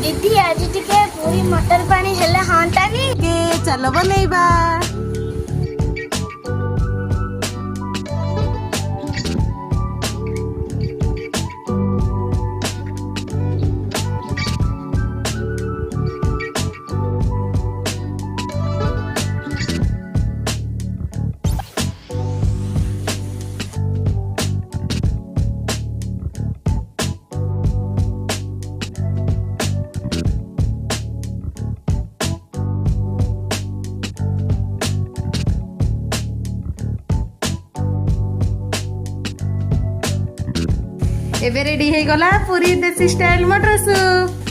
दीदी आज टिके पूरी मटर पानी हेले हांतानी के चलो बनैबा। एबे रेडी हे गला पूरी देसी स्टाइल मटर सूप।